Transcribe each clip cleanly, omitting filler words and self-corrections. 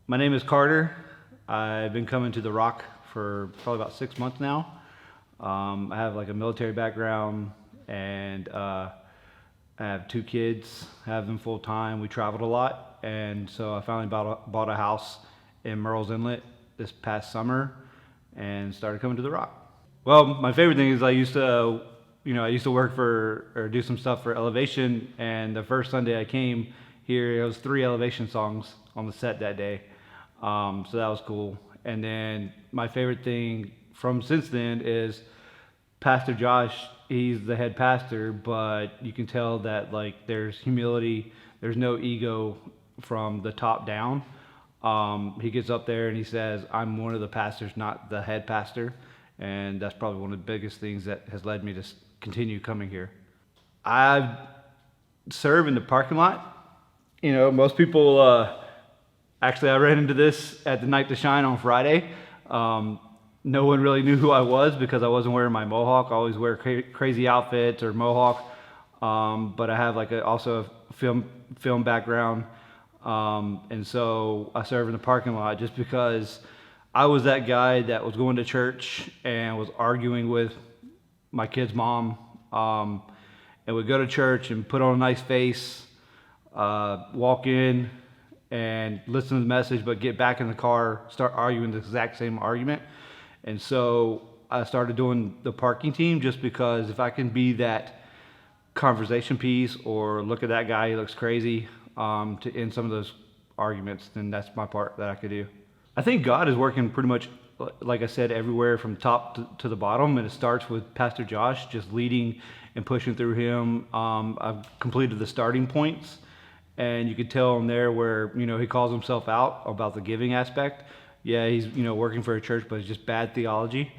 My name is Carter. I've been coming to the Rock for probably about 6 months now. I have like a military background and I have two kids, have them full time. We traveled a lot, and so I finally bought a house in Murrells Inlet this past summer and started coming to the Rock. Well, my favorite thing is I used to work for or do some stuff for Elevation, and the first Sunday I came here, it was 3 Elevation songs on the set that day. So that was cool. And then my favorite thing from since then is Pastor Josh. He's the head pastor, but you can tell that like there's humility, there's no ego from the top down. He gets up there and he says, "I'm one of the pastors, not the head pastor," and that's probably one of the biggest things that has led me to continue coming here. I serve in the parking lot. Most people. Actually, I ran into this at the Night to Shine on Friday. No one really knew who I was because I wasn't wearing my mohawk. I always wear crazy outfits or mohawk, but I have also a film background, and so I serve in the parking lot just because I was that guy that was going to church and was arguing with my kid's mom, and would go to church and put on a nice face, walk in and listen to the message, but get back in the car, start arguing the exact same argument. And so I started doing the parking team just because if I can be that conversation piece or look at that guy, he looks crazy, to end some of those arguments, then that's my part that I could do. I think God is working pretty much, like I said, everywhere from top to the bottom, and it starts with Pastor Josh, just leading and pushing through him. I've completed the starting points, and you could tell him there where he calls himself out about the giving aspect. Yeah, he's working for a church, but it's just bad theology.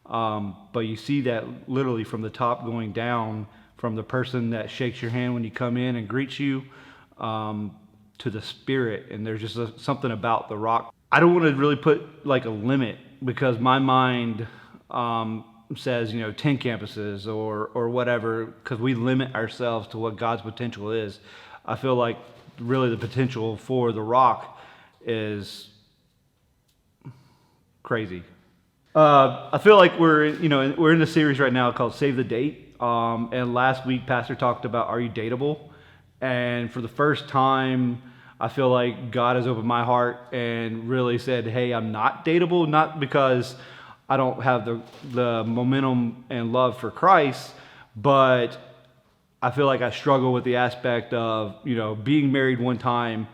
But you see that literally from the top going down, from the person that shakes your hand when you come in and greets you, to the spirit. And there's just something about the Rock. I don't want to really put like a limit because my mind says 10 campuses or whatever, because we limit ourselves to what God's potential is. I feel like really the potential for the Rock is crazy. I feel like we're in a series right now called Save the Date. And last week Pastor talked about, are you dateable? And for the first time, I feel like God has opened my heart and really said, hey, I'm not dateable, not because I don't have the momentum and love for Christ, but I feel like I struggle with the aspect of, being married one time,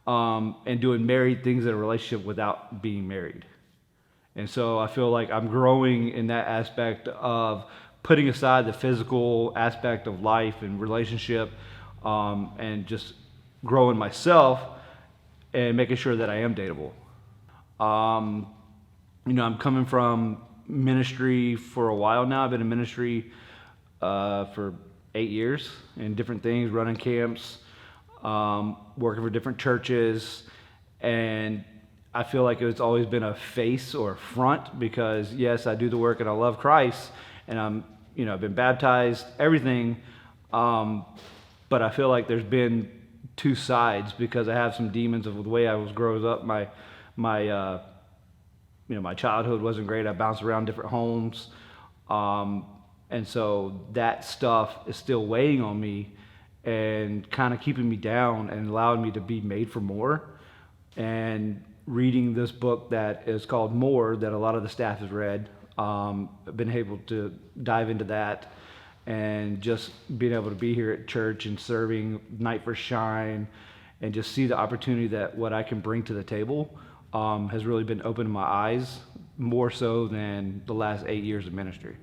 and doing married things in a relationship without being married. And so I feel like I'm growing in that aspect of putting aside the physical aspect of life and relationship, and just growing myself and making sure that I am dateable. I'm coming from ministry for a while now. I've been in ministry for 8 years in different things, running camps, working for different churches, and I feel like it's always been a face or a front because yes, I do the work and I love Christ and I've been baptized, everything, but I feel like there's been two sides because I have some demons of the way I was growing up. My childhood wasn't great. I bounced around different homes. And so that stuff is still weighing on me and kind of keeping me down and allowing me to be made for more. And reading this book that is called More, that a lot of the staff has read, I've been able to dive into that and just being able to be here at church and serving Night for Shine and just see the opportunity that what I can bring to the table has really been opening my eyes more so than the last 8 years of ministry.